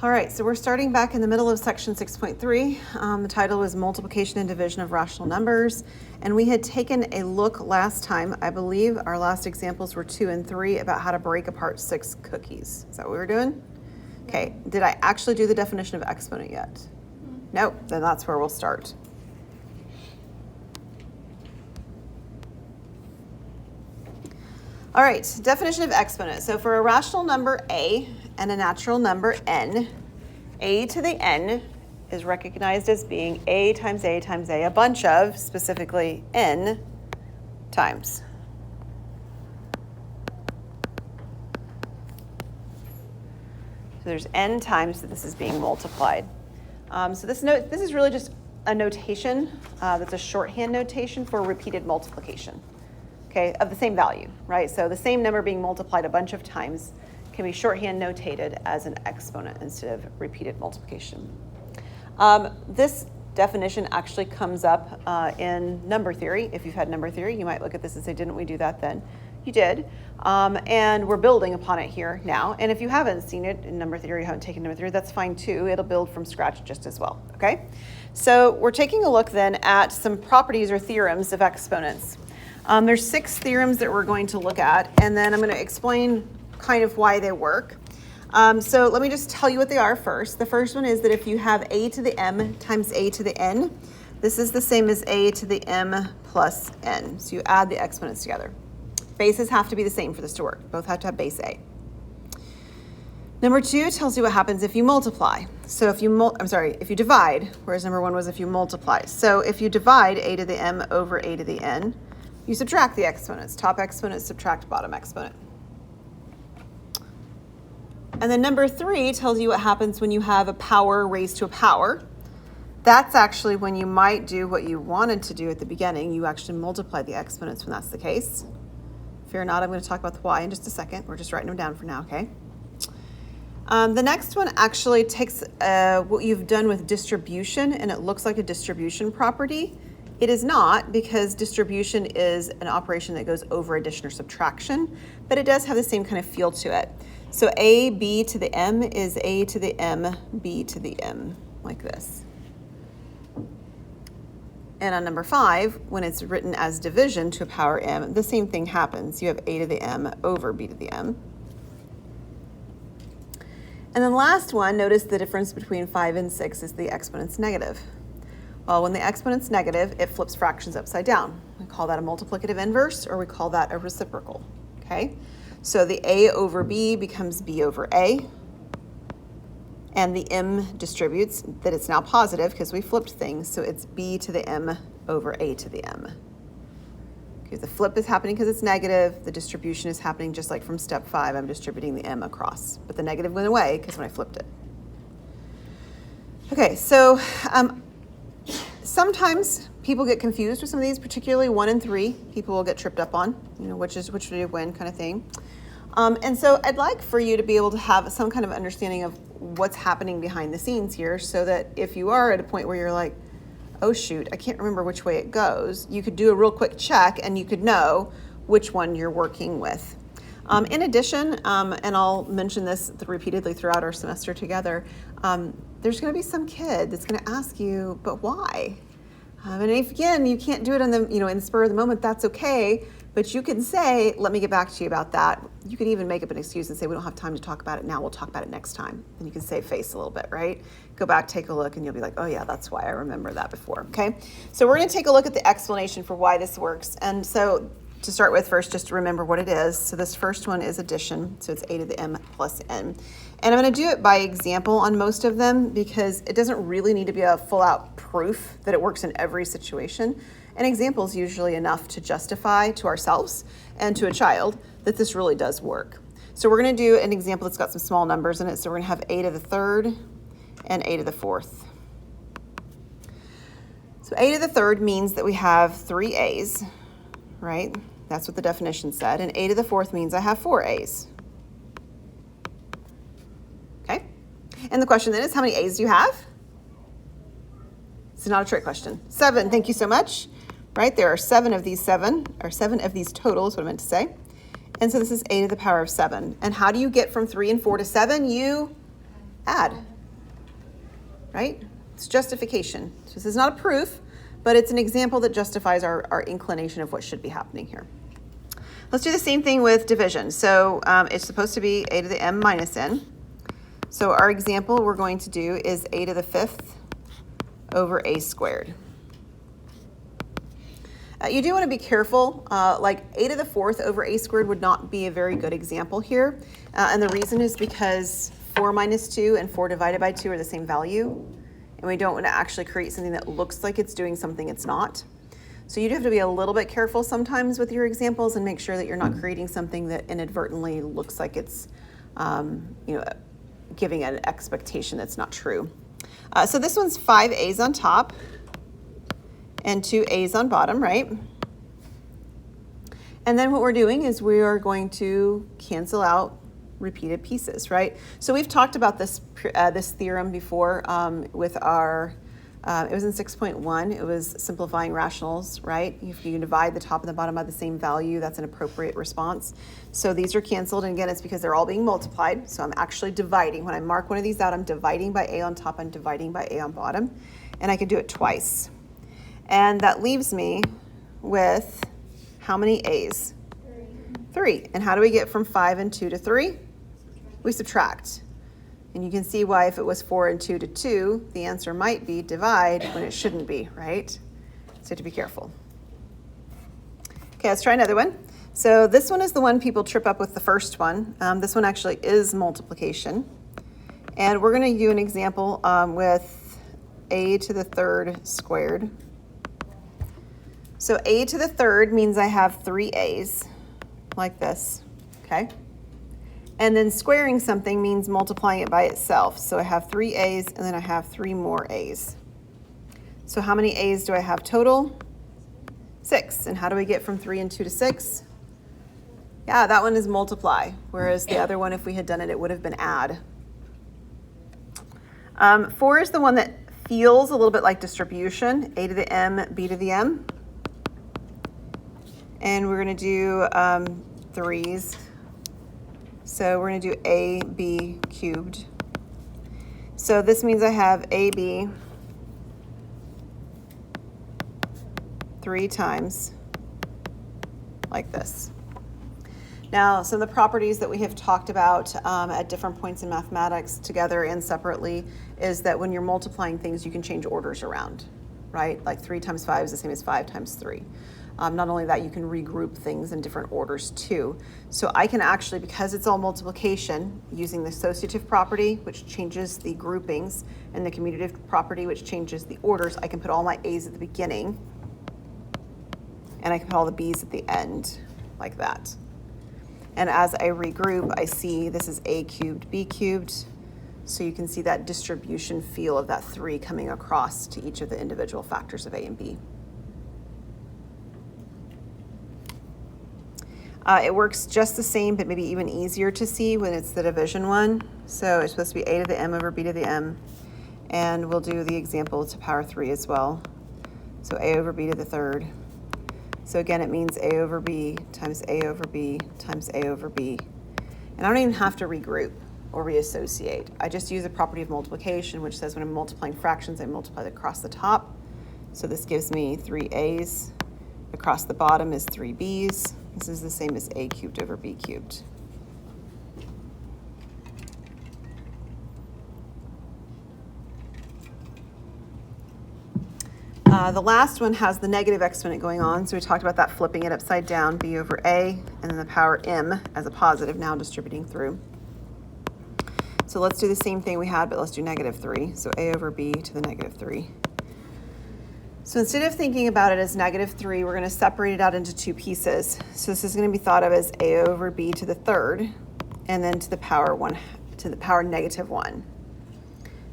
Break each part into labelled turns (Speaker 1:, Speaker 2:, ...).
Speaker 1: All right, so we're starting back in the middle of section 6.3. The title was Multiplication and Division of Rational Numbers. And we had taken a look last time, I believe our last examples were 2 and 3, about how to break apart 6 cookies. Is that what we were doing? Okay, did I actually do the definition of exponent yet? Nope, then that's where we'll start. All right, definition of exponent. So for a rational number a and a natural number n, a to the n is recognized as being a times a times a bunch of, specifically n times. So there's n times that this is being multiplied. So this is really just a notation that's a shorthand notation for repeated multiplication. Okay, of the same value, right? So the same number being multiplied a bunch of times can be shorthand notated as an exponent instead of repeated multiplication. This definition actually comes up in number theory. If you've had number theory, you might look at this and say, didn't we do that then? You did. And we're building upon it here now. And if you haven't seen it in number theory, you haven't taken number theory, that's fine too. It'll build from scratch just as well, okay? So we're taking a look then at some properties or theorems of exponents. There's 6 theorems that we're going to look at, and then I'm going to explain kind of why they work. So let me just tell you what they are first. The first one is that if you have a to the m times a to the n, this is the same as a to the m plus n. So you add the exponents together. Bases have to be the same for this to work. Both have to have base a. Number 2 tells you what happens if you multiply. So if you divide, whereas number 1 was if you multiply. So if you divide a to the m over a to the n, you subtract the exponents. Top exponent subtract bottom exponent. And then number 3 tells you what happens when you have a power raised to a power. That's actually when you might do what you wanted to do at the beginning. You actually multiply the exponents when that's the case. Fear not, I'm going to talk about the why in just a second. We're just writing them down for now, okay? The next one actually takes what you've done with distribution, and it looks like a distribution property. It is not, because distribution is an operation that goes over addition or subtraction, but it does have the same kind of feel to it. So a b to the m is a to the m b to the m, like this. And on number 5, when it's written as division to a power m, the same thing happens. You have a to the m over b to the m. And then last one, notice the difference between 5 and 6 is the exponent's negative. Well, when the exponent's negative, it flips fractions upside down. We call that a multiplicative inverse, or we call that a reciprocal, okay? So the a over b becomes b over a, and the m distributes, that it's now positive because we flipped things, so it's b to the m over a to the m. Okay, the flip is happening because it's negative, the distribution is happening just like from step 5, I'm distributing the m across, but the negative went away because when I flipped it. Okay, so sometimes people get confused with some of these, particularly 1 and 3. People will get tripped up on, which do you win kind of thing. And so I'd like for you to be able to have some kind of understanding of what's happening behind the scenes here, so that if you are at a point where you're like, oh shoot, I can't remember which way it goes, you could do a real quick check and you could know which one you're working with. In addition, and I'll mention this repeatedly throughout our semester together, there's going to be some kid that's going to ask you, but why? And if, again, you can't do it in the spur of the moment, that's okay. But you can say, let me get back to you about that. You could even make up an excuse and say, we don't have time to talk about it now, we'll talk about it next time. And you can save face a little bit, right? Go back, take a look, and you'll be like, oh yeah, that's why I remember that before, okay? So we're going to take a look at the explanation for why this works. And so to start with first, just to remember what it is. So this first one is addition, so it's a to the m plus n. And I'm going to do it by example on most of them because it doesn't really need to be a full-out proof that it works in every situation. An example is usually enough to justify to ourselves and to a child that this really does work. So we're going to do an example that's got some small numbers in it. So we're going to have a to the 3rd and a to the 4th. So a to the 3rd means that we have 3 a's, right? That's what the definition said. And a to the 4th means I have 4 a's. Okay? And the question then is, how many a's do you have? It's not a trick question. 7, thank you so much. Right, there are 7 of these total is what I meant to say. And so this is a to the power of 7. And how do you get from 3 and 4 to 7? You add. right? It's justification. So this is not a proof, but it's an example that justifies our inclination of what should be happening here. Let's do the same thing with division. So it's supposed to be a to the m minus n. So our example we're going to do is a to the 5th over a squared. You do want to be careful, like a to the 4th over a squared would not be a very good example here. And the reason is because 4 minus 2 and 4 divided by 2 are the same value. And we don't want to actually create something that looks like it's doing something it's not. So you do have to be a little bit careful sometimes with your examples and make sure that you're not creating something that inadvertently looks like it's giving an expectation that's not true. So this one's 5 a's on top and 2 a's on bottom, right? And then what we're doing is we are going to cancel out repeated pieces, right? So we've talked about this theorem before with our, it was in 6.1, it was simplifying rationals, right? If you divide the top and the bottom by the same value, that's an appropriate response. So these are canceled, and again, it's because they're all being multiplied. So I'm actually dividing. When I mark one of these out, I'm dividing by a on top, I'm dividing by a on bottom, and I can do it twice. And that leaves me with how many a's? 3. And how do we get from 5 and 2 to 3? We subtract. And you can see why if it was 4 and 2 to 2, the answer might be divide when it shouldn't be, right? So you have to be careful. Okay, let's try another one. So this one is the one people trip up with the first one. This one actually is multiplication. And we're going to do an example with a to the 3rd squared. So a to the 3rd means I have 3 a's, like this, okay? And then squaring something means multiplying it by itself. So I have 3 a's and then I have 3 more a's. So how many a's do I have total? 6. And how do we get from 3 and 2 to 6? Yeah, that one is multiply, whereas the other one, if we had done it, it would have been add. 4 is the one that feels a little bit like distribution, a to the m, b to the m. And we're going to do 3's. So we're going to do ab cubed. So this means I have ab 3 times like this. Now, some of the properties that we have talked about at different points in mathematics together and separately is that when you're multiplying things, you can change orders around, right? Like 3 times 5 is the same as 5 times 3. Not only that, you can regroup things in different orders too. So I can actually, because it's all multiplication, using the associative property, which changes the groupings, and the commutative property, which changes the orders, I can put all my a's at the beginning, and I can put all the b's at the end, like that. And as I regroup, I see this is a cubed, b cubed. So you can see that distribution feel of that 3 coming across to each of the individual factors of a and b. It works just the same, but maybe even easier to see when it's the division one. So it's supposed to be a to the m over b to the m. And we'll do the example to power 3 as well. So a over b to the 3rd. So again, it means a over b times a over b times a over b. And I don't even have to regroup or reassociate. I just use the property of multiplication, which says when I'm multiplying fractions, I multiply across the top. So this gives me 3 a's. Across the bottom is 3 b's. This is the same as a cubed over b cubed. The last one has the negative exponent going on, so we talked about that flipping it upside down, b over a, and then the power m as a positive, now distributing through. So let's do the same thing we had, but let's do negative 3. So a over b to the negative 3. So instead of thinking about it as negative 3, we're going to separate it out into 2 pieces. So this is going to be thought of as a over b to the 3rd, and then to the power negative 1.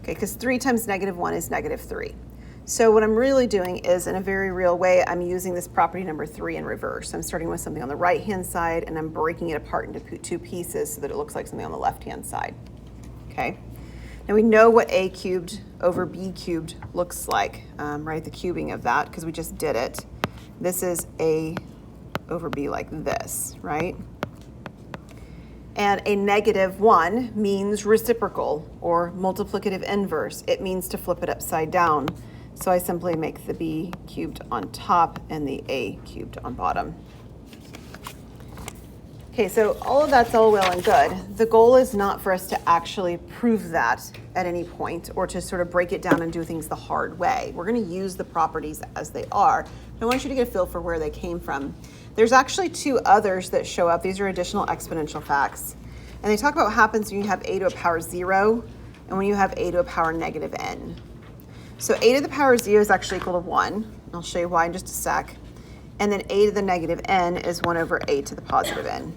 Speaker 1: Okay, because 3 times negative 1 is negative 3. So what I'm really doing is, in a very real way, I'm using this property number 3 in reverse. I'm starting with something on the right-hand side, and I'm breaking it apart into 2 pieces so that it looks like something on the left-hand side. Okay. Now we know what a cubed over b cubed looks like, right? The cubing of that, because we just did it. This is a over b like this, right? And a -1 means reciprocal or multiplicative inverse. It means to flip it upside down. So I simply make the b cubed on top and the a cubed on bottom. Okay, so all of that's all well and good. The goal is not for us to actually prove that at any point or to sort of break it down and do things the hard way. We're going to use the properties as they are. I want you to get a feel for where they came from. There's actually two others that show up. These are additional exponential facts. And they talk about what happens when you have a to a power 0 and when you have a to a power -n. So a to the power 0 is actually equal to 1. I'll show you why in just a sec. And then a to the -n is 1 over a to the positive n.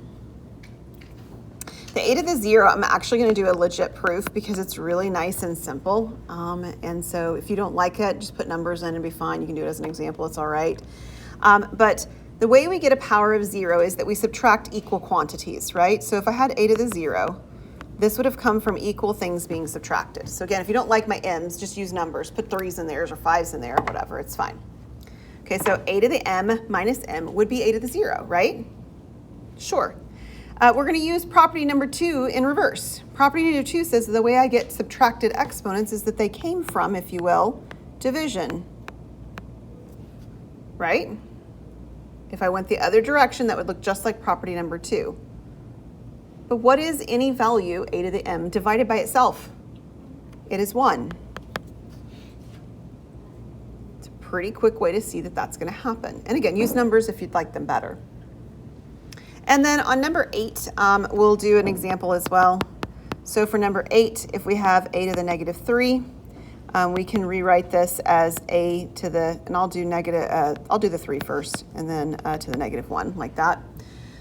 Speaker 1: The a to the 0, I'm actually going to do a legit proof because it's really nice and simple. And so if you don't like it, just put numbers in and be fine. You can do it as an example. It's all right. But the way we get a power of 0 is that we subtract equal quantities, right? So if I had a to the 0, this would have come from equal things being subtracted. So again, if you don't like my m's, just use numbers. Put 3's in there or 5's in there or whatever. It's fine. Okay, so a to the m minus m would be a to the 0, right? Sure. We're going to use property number 2 in reverse. Property number 2 says the way I get subtracted exponents is that they came from, if you will, division, right? If I went the other direction, that would look just like property number 2. But what is any value, a to the m, divided by itself? It is 1. It's a pretty quick way to see that that's going to happen. And again, use numbers if you'd like them better. And then on number 8, we'll do an example as well. So for number 8, if we have a to the -3, we can rewrite this as a to the, and I'll do the 3 first, and then to the -1, like that.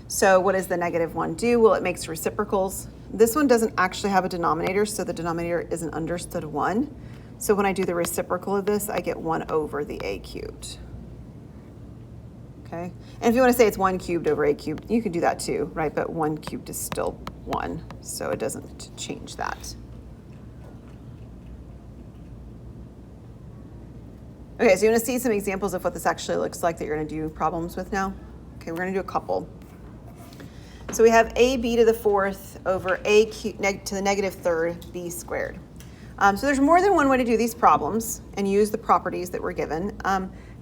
Speaker 1: So what does the -1 do? Well, it makes reciprocals. This one doesn't actually have a denominator, so the denominator is an understood 1. So when I do the reciprocal of this, I get 1 over the a cubed. Okay, and if you want to say it's 1 cubed over a cubed, you could do that too, right? But 1 cubed is still 1, so it doesn't change that. Okay, so you want to see some examples of what this actually looks like that you're going to do problems with now? Okay, we're going to do a couple. So we have ab to the 4th over a cubed to the -3rd b squared. So there's more than one way to do these problems and use the properties that we're given.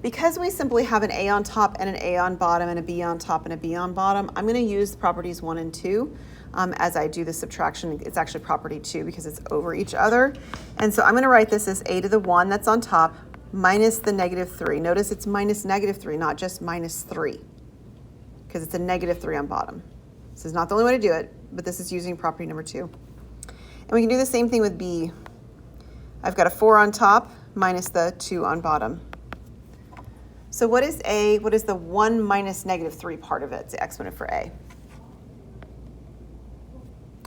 Speaker 1: Because we simply have an a on top and an a on bottom and a b on top and a b on bottom, I'm going to use properties 1 and 2 as I do the subtraction. It's actually property 2 because it's over each other. And so I'm going to write this as a to the 1 that's on top minus the -3. Notice it's minus -3, not just -3, because it's a -3 on bottom. This is not the only way to do it, but this is using property number 2. And we can do the same thing with b. I've got a 4 on top minus the 2 on bottom. So what is the 1 minus -3 part of it? It's the exponent for a.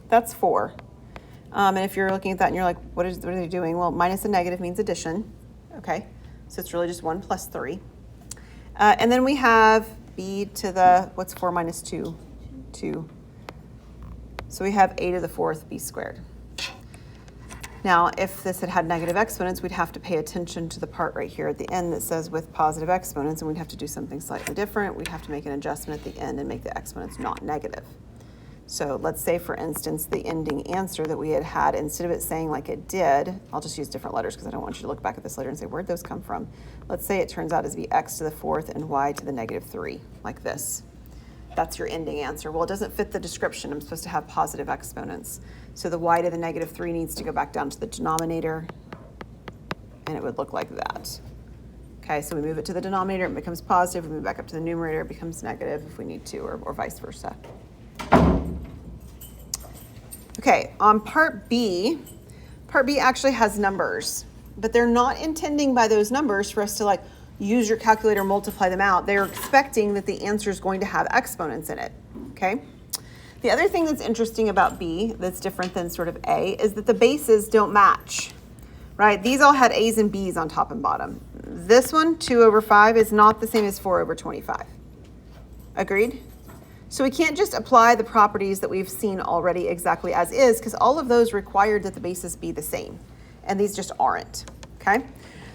Speaker 1: That's 4. And if you're looking at that and you're like, what are they doing? Well, minus a negative means addition. Okay, so it's really just 1 plus 3. And then we have b to the, what's 4 minus 2? 2. So we have a to the 4th b squared. Now, if this had negative exponents, we'd have to pay attention to the part right here at the end that says with positive exponents, and we'd have to do something slightly different. We'd have to make an adjustment at the end and make the exponents not negative. So let's say, for instance, the ending answer that we had, instead of it saying like it did, I'll just use different letters because I don't want you to look back at this later and say, where'd those come from? Let's say it turns out to be x to the 4th and y to the -3, like this. That's your ending answer. Well, it doesn't fit the description. I'm supposed to have positive exponents. So the y to the -3 needs to go back down to the denominator, and it would look like that. Okay, so we move it to the denominator, it becomes positive. We move back up to the numerator, it becomes negative if we need to, or vice versa. Okay, on part B actually has numbers, but they're not intending by those numbers for us to like use your calculator, multiply them out. They're expecting that the answer is going to have exponents in it, okay? The other thing that's interesting about B that's different than sort of A is that the bases don't match, right? These all had A's and B's on top and bottom. This one, 2 over 5, is not the same as 4 over 25. Agreed? So we can't just apply the properties that we've seen already exactly as is, because all of those required that the bases be the same, and these just aren't, okay?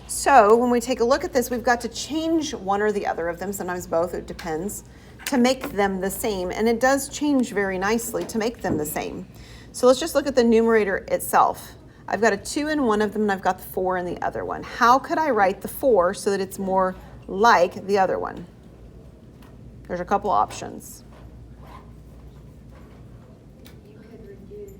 Speaker 1: So when we take a look at this, we've got to change one or the other of them, sometimes both, it depends, to make them the same, and it does change very nicely to make them the same. So let's just look at the numerator itself. I've got a 2 in one of them, and I've got the 4 in the other one. How could I write the 4 so that it's more like the other one? There's a couple options.
Speaker 2: You could reduce.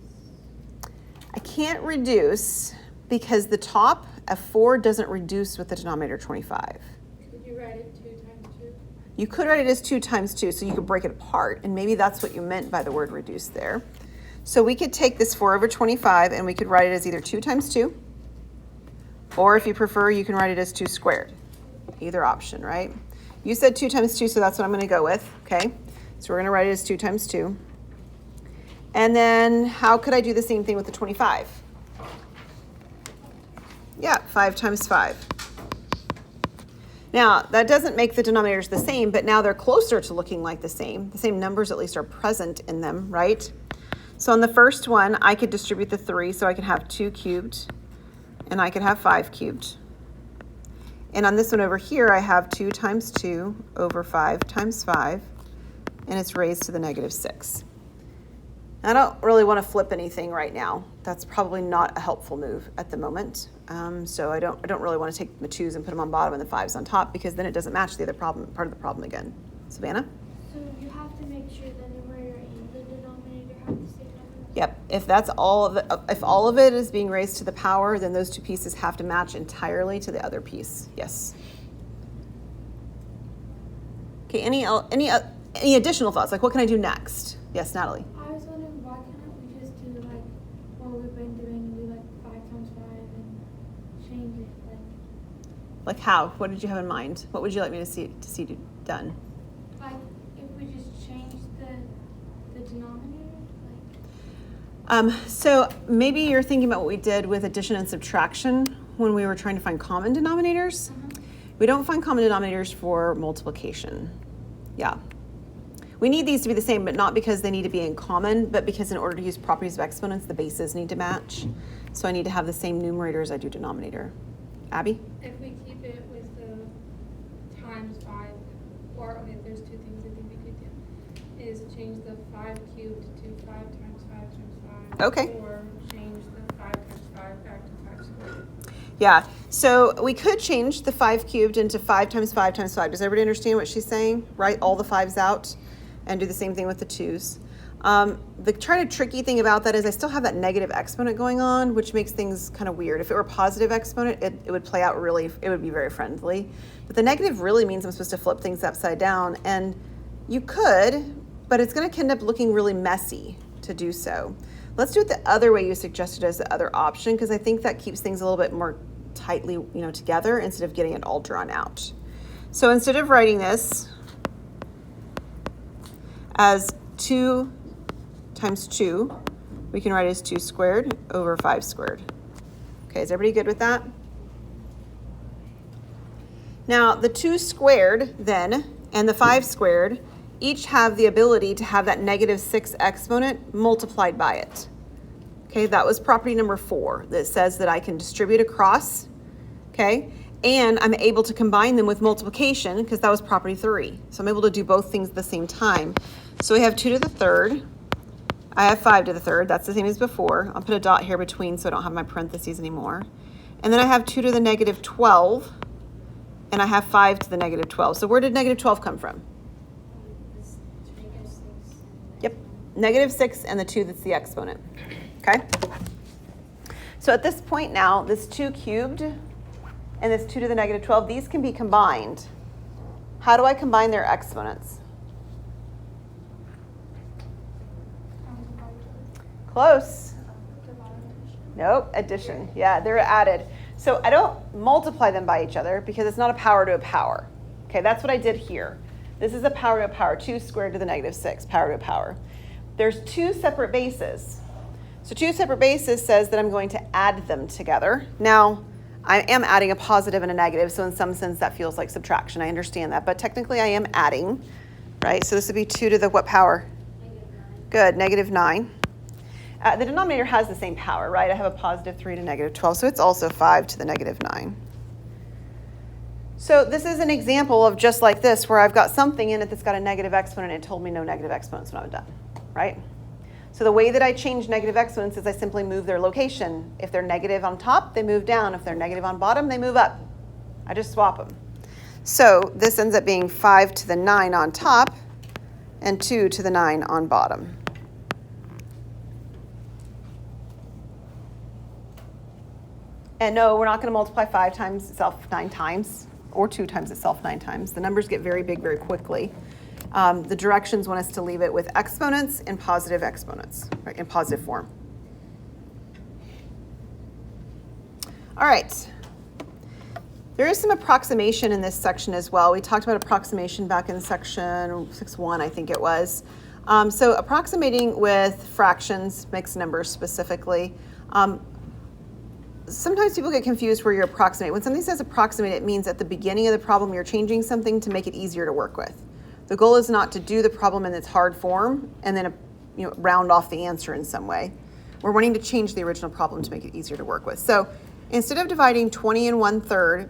Speaker 1: I can't reduce because the top of 4 doesn't reduce with the denominator 25.
Speaker 2: Could you write it 2 times 2?
Speaker 1: You could write it as 2 times 2, so you could break it apart, and maybe that's what you meant by the word reduce there. So we could take this 4 over 25, and we could write it as either 2 times 2, or if you prefer, you can write it as 2 squared. Either option, right? You said 2 times 2, so that's what I'm going to go with, okay? So we're going to write it as 2 times 2. And then how could I do the same thing with the 25? Yeah, 5 times 5. Now, that doesn't make the denominators the same, but now they're closer to looking like the same. The same numbers at least are present in them, right? So on the first one, I could distribute the 3, so I could have 2 cubed, and I could have 5 cubed. And on this one over here, I have 2 times 2 over 5 times 5, and it's raised to the negative 6. I don't really want to flip anything right now. That's probably not a helpful move at the moment. So I don't really want to take the 2's and put them on bottom and the 5's on top, because then it doesn't match the other part of the problem again. Savannah?
Speaker 2: So you have to make sure the numerator and the denominator have the same number?
Speaker 1: Yep. If that's all of it, if all of it is being raised to the power, then those 2 pieces have to match entirely to the other piece. Yes. Okay. Any additional thoughts? Like, what can I do next? Yes, Natalie.
Speaker 2: I was wondering, why can't we just do like what we've been doing, do like 5 times 5 and change it?
Speaker 1: Like how? What did you have in mind? What would you like me to see done?
Speaker 2: Like if we just change the denominator?
Speaker 1: So maybe you're thinking about what we did with addition and subtraction when we were trying to find common denominators. We don't find common denominators for multiplication. Yeah. We need these to be the same, but not because they need to be in common, but because in order to use properties of exponents, the bases need to match. So I need to have the same numerator as I do denominator. Abby?
Speaker 3: If we keep it with the times 5, or okay, there's 2 things I think we could do, is change the 5 cubed to 5 times 5 times 5.
Speaker 1: Okay.
Speaker 3: Or change the 5 times 5 back to 5 squared.
Speaker 1: Yeah, so we could change the 5 cubed into 5 times 5 times 5. Does everybody understand what she's saying? Write all the 5's out and do the same thing with the 2's. The kind of tricky thing about that is I still have that negative exponent going on, which makes things kind of weird. If it were a positive exponent, it would play out really, it would be very friendly. But the negative really means I'm supposed to flip things upside down, and you could, but it's going to end up looking really messy to do so. Let's do it the other way you suggested as the other option, because I think that keeps things a little bit more tightly, together instead of getting it all drawn out. So instead of writing this as 2 times 2, we can write it as 2 squared over 5 squared. Okay, is everybody good with that? Now, the 2 squared then and the 5 squared each have the ability to have that negative 6 exponent multiplied by it. Okay, that was property number 4 that says that I can distribute across, okay, and I'm able to combine them with multiplication because that was property 3. So I'm able to do both things at the same time. So we have 2 to the 3rd. I have 5 to the 3rd. That's the same as before. I'll put a dot here between so I don't have my parentheses anymore. And then I have 2 to the negative 12, and I have 5 to the negative 12. So where did negative 12 come from? Yep, negative 6 and the 2 that's the exponent. Okay? So at this point now, this 2 cubed and this 2 to the negative 12, these can be combined. How do I combine their exponents? Close. Nope, addition. Yeah, they're added. So I don't multiply them by each other because it's not a power to a power. Okay, that's what I did here. This is a power to a power, 2 squared to the negative 6, power to a power. There's 2 separate bases. So 2 separate bases says that I'm going to add them together. Now, I am adding a positive and a negative, so in some sense that feels like subtraction. I understand that, but technically I am adding, right? So this would be 2 to the what power? -9. Good, -9. The denominator has the same power, right? I have a positive 3 to negative 12, so it's also 5 to the negative 9. So this is an example of just like this, where I've got something in it that's got a negative exponent and it told me no negative exponents when I'm done, right? So the way that I change negative exponents is I simply move their location. If they're negative on top, they move down. If they're negative on bottom, they move up. I just swap them. So this ends up being 5 to the 9 on top and 2 to the 9 on bottom. And no, we're not going to multiply 5 times itself 9 times or 2 times itself 9 times. The numbers get very big very quickly. The directions want us to leave it with exponents and positive exponents, right, in positive form. All right. There is some approximation in this section as well. We talked about approximation back in section 6.1, I think it was. So approximating with fractions, mixed numbers specifically. Sometimes people get confused where you approximate. When something says approximate, it means at the beginning of the problem you're changing something to make it easier to work with. The goal is not to do the problem in its hard form and then round off the answer in some way. We're wanting to change the original problem to make it easier to work with. So instead of dividing 20 and 1/3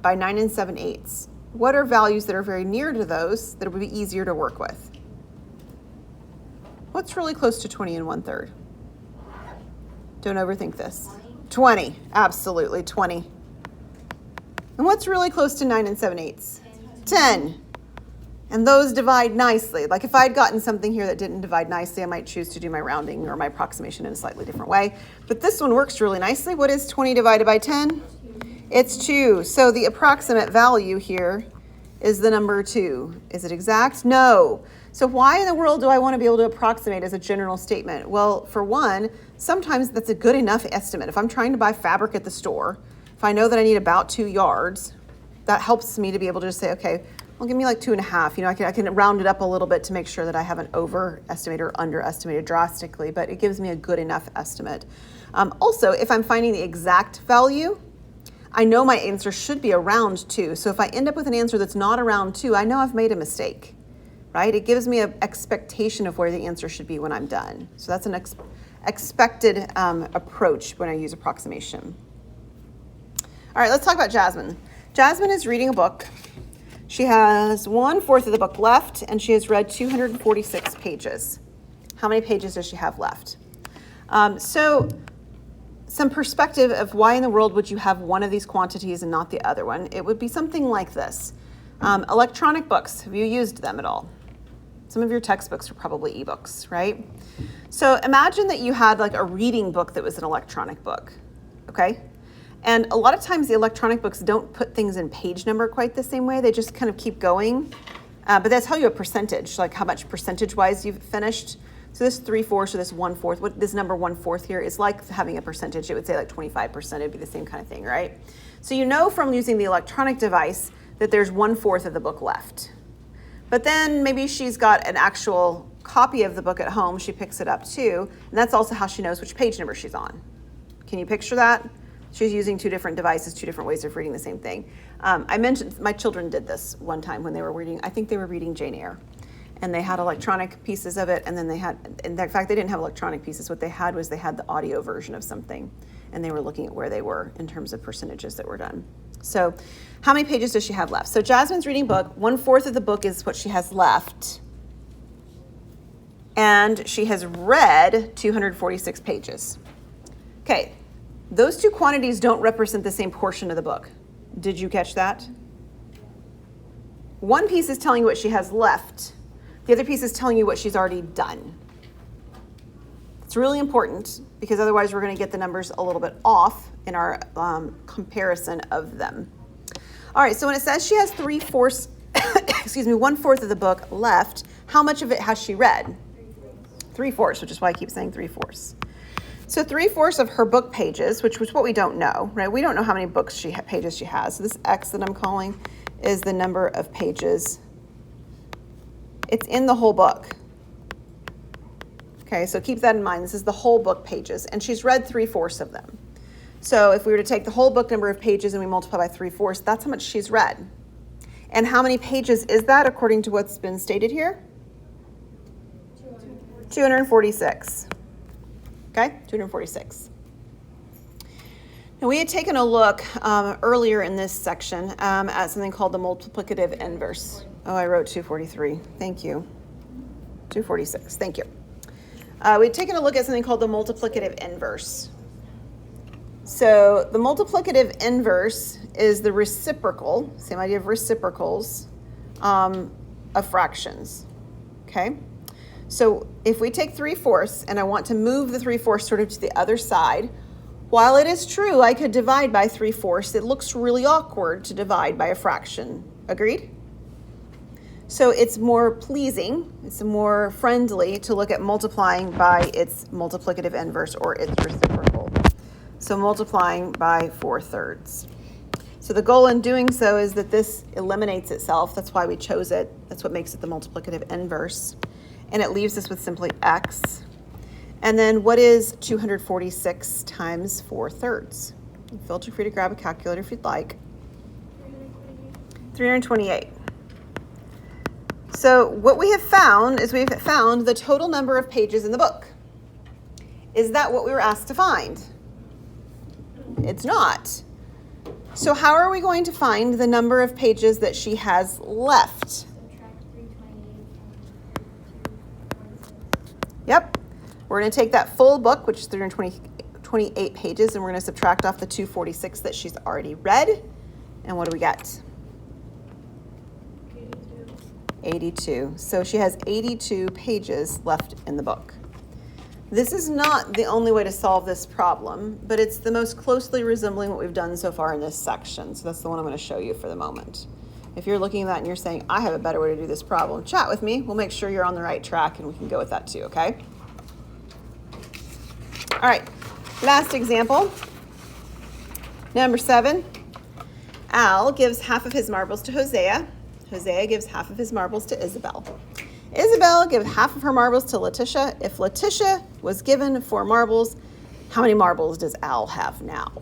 Speaker 1: by 9 and 7/8, what are values that are very near to those that would be easier to work with? What's really close to 20 and 1/3? Don't overthink this. 20, absolutely, 20. And what's really close to 9 and 7/8? 10. And those divide nicely. Like if I'd gotten something here that didn't divide nicely, I might choose to do my rounding or my approximation in a slightly different way. But this one works really nicely. What is 20 divided by 10? It's 2. So the approximate value here is the number 2. Is it exact? No. So why in the world do I want to be able to approximate as a general statement? Well, for one, sometimes that's a good enough estimate. If I'm trying to buy fabric at the store, if I know that I need about 2 yards, that helps me to be able to just say, okay, well, give me like 2.5. I can round it up a little bit to make sure that I haven't overestimated or underestimated drastically, but it gives me a good enough estimate. Also, if I'm finding the exact value, I know my answer should be around 2. So if I end up with an answer that's not around 2, I know I've made a mistake, right? It gives me an expectation of where the answer should be when I'm done. So that's an expected approach when I use approximation. All right, let's talk about Jasmine. Jasmine is reading a book. She has 1/4 of the book left, and she has read 246 pages. How many pages does she have left? So some perspective of why in the world would you have one of these quantities and not the other one? It would be something like this. Electronic books, have you used them at all? Some of your textbooks are probably ebooks, right? So imagine that you had like a reading book that was an electronic book, okay? And a lot of times the electronic books don't put things in page number quite the same way. They just kind of keep going. But they tell you a percentage, like how much percentage-wise you've finished. So this 3/4 or this 1/4, what this number 1/4 here is like having a percentage. It would say like 25%. It'd be the same kind of thing, right? So you know from using the electronic device that there's 1/4 of the book left. But then maybe she's got an actual copy of the book at home. She picks it up too. And that's also how she knows which page number she's on. Can you picture that? She's using 2 different devices, 2 different ways of reading the same thing. I mentioned my children did this one time when they were reading, I think they were reading Jane Eyre. And they had electronic pieces of it, and then they had, in fact, they didn't have electronic pieces. What they had was they had the audio version of something, and they were looking at where they were in terms of percentages that were done. So how many pages does she have left? So Jasmine's reading book. 1/4 of the book is what she has left. And she has read 246 pages. Okay. Those 2 quantities don't represent the same portion of the book. Did you catch that? One piece is telling you what she has left. The other piece is telling you what she's already done. It's really important because otherwise we're going to get the numbers a little bit off in our comparison of them. All right, so when it says she has 1/4 of the book left, how much of it has she read? 3/4, which is why I keep saying 3/4. So 3/4 of her book pages, which was what we don't know, right? We don't know how many pages she has. So this X that I'm calling is the number of pages. It's in the whole book. Okay, so keep that in mind. This is the whole book pages, and she's read 3/4 of them. So if we were to take the whole book number of pages and we multiply by 3/4, that's how much she's read. And how many pages is that according to what's been stated here? 246. Okay, 246. Now we had taken a look earlier in this section at something called the multiplicative inverse. Oh, I wrote 243. Thank you. 246. Thank you. We'd taken a look at something called the multiplicative inverse. So the multiplicative inverse is the reciprocal, same idea of reciprocals, of fractions. Okay? So if we take 3/4 and I want to move the 3/4 sort of to the other side, while it is true I could divide by 3/4, it looks really awkward to divide by a fraction. Agreed? So it's more pleasing, it's more friendly to look at multiplying by its multiplicative inverse or its reciprocal. So multiplying by 4/3. So the goal in doing so is that this eliminates itself. That's why we chose it. That's what makes it the multiplicative inverse. And it leaves us with simply x. And then what is 246 times 4/3? Feel free to grab a calculator if you'd like. 328. So what we have found is we've found the total number of pages in the book. Is that what we were asked to find? It's not. So how are we going to find the number of pages that she has left?
Speaker 2: Subtract 328 from 246.
Speaker 1: Yep. We're going to take that full book, which is 328 pages, and we're going to subtract off the 246 that she's already read. And what do we get? 82. So she has 82 pages left in the book. This is not the only way to solve this problem, but it's the most closely resembling what we've done so far in this section. So that's the one I'm going to show you for the moment. If you're looking at that and you're saying, I have a better way to do this problem, chat with me. We'll make sure you're on the right track and we can go with that too, okay? All right, last example. Number 7. Al gives half of his marbles to Hosea. Hosea gives half of his marbles to Isabel. Isabel gives half of her marbles to Letitia. If Letitia was given 4 marbles, how many marbles does Al have now?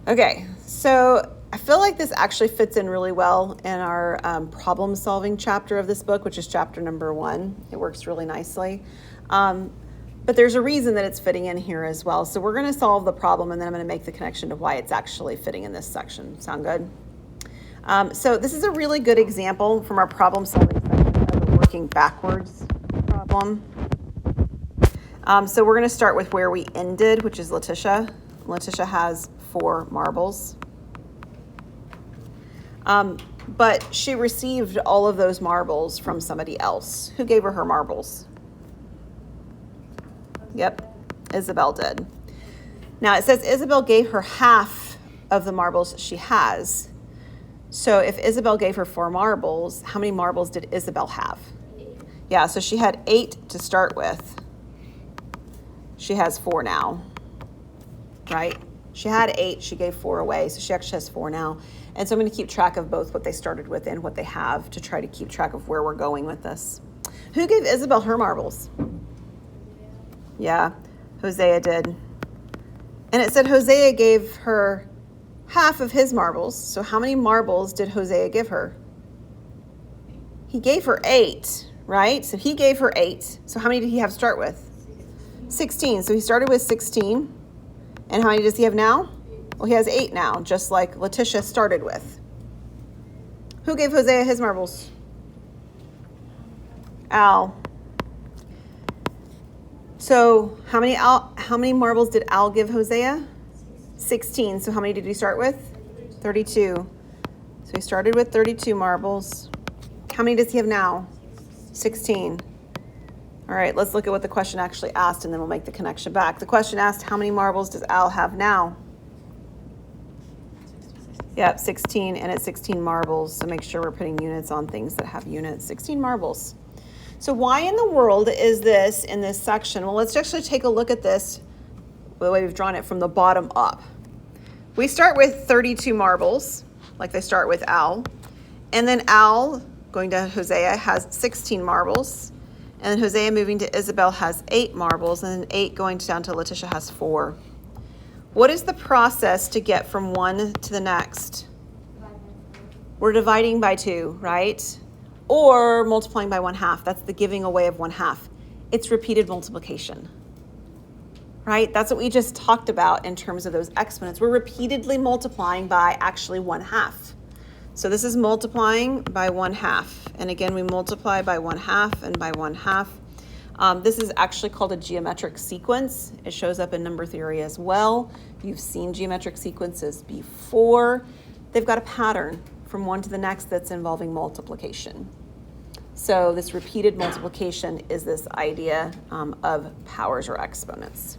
Speaker 1: Okay, so I feel like this actually fits in really well in our problem-solving chapter of this book, which is chapter number 1. It works really nicely. But there's a reason that it's fitting in here as well. So we're going to solve the problem, and then I'm going to make the connection to why it's actually fitting in this section. Sound good? So this is a really good example from our problem-solving section of a working backwards problem. So we're going to start with where we ended, which is Letitia. Letitia has 4 marbles. But she received all of those marbles from somebody else. Who gave her marbles? Yep, Isabel did. Now it says Isabel gave her half of the marbles she has. So if Isabel gave her 4 marbles, how many marbles did Isabel have?
Speaker 2: 8.
Speaker 1: Yeah, so she had 8 to start with. She has 4 now, right? She had 8, she gave 4 away, so she actually has 4 now. And so I'm going to keep track of both what they started with and what they have to try to keep track of where we're going with this. Who gave Isabel her marbles? Yeah, Hosea did. And it said Hosea gave her half of his marbles. So how many marbles did Hosea give her? He gave her 8, right? So he gave her 8. So how many did he have to start with? 16. So he started with 16. And how many does he have now? Well, he has 8 now, just like Letitia started with. Who gave Hosea his marbles? Al. So how many marbles did Al give Hosea? 16. So how many did he start with? 32. So he started with 32 marbles. How many does he have now? 16. All right, let's look at what the question actually asked, and then we'll make the connection back. The question asked, how many marbles does Al have now? Yep, 16, and it's 16 marbles. So make sure we're putting units on things that have units. 16 marbles. So why in the world is this in this section? Well, let's actually take a look at this the way we've drawn it from the bottom up. We start with 32 marbles, like they start with Al. And then Al, going to Hosea, has 16 marbles. And then Hosea moving to Isabel has 8 marbles. And then 8 going down to Letitia has 4. What is the process to get from one to the next? We're dividing by 2, right? Or multiplying by 1/2. That's the giving away of 1/2. It's repeated multiplication. right? That's what we just talked about in terms of those exponents. We're repeatedly multiplying by actually 1/2. So this is multiplying by 1/2. And again, we multiply by 1/2 and by 1/2. This is actually called a geometric sequence. It shows up in number theory as well. You've seen geometric sequences before. They've got a pattern from one to the next that's involving multiplication. So this repeated multiplication is this idea of powers or exponents.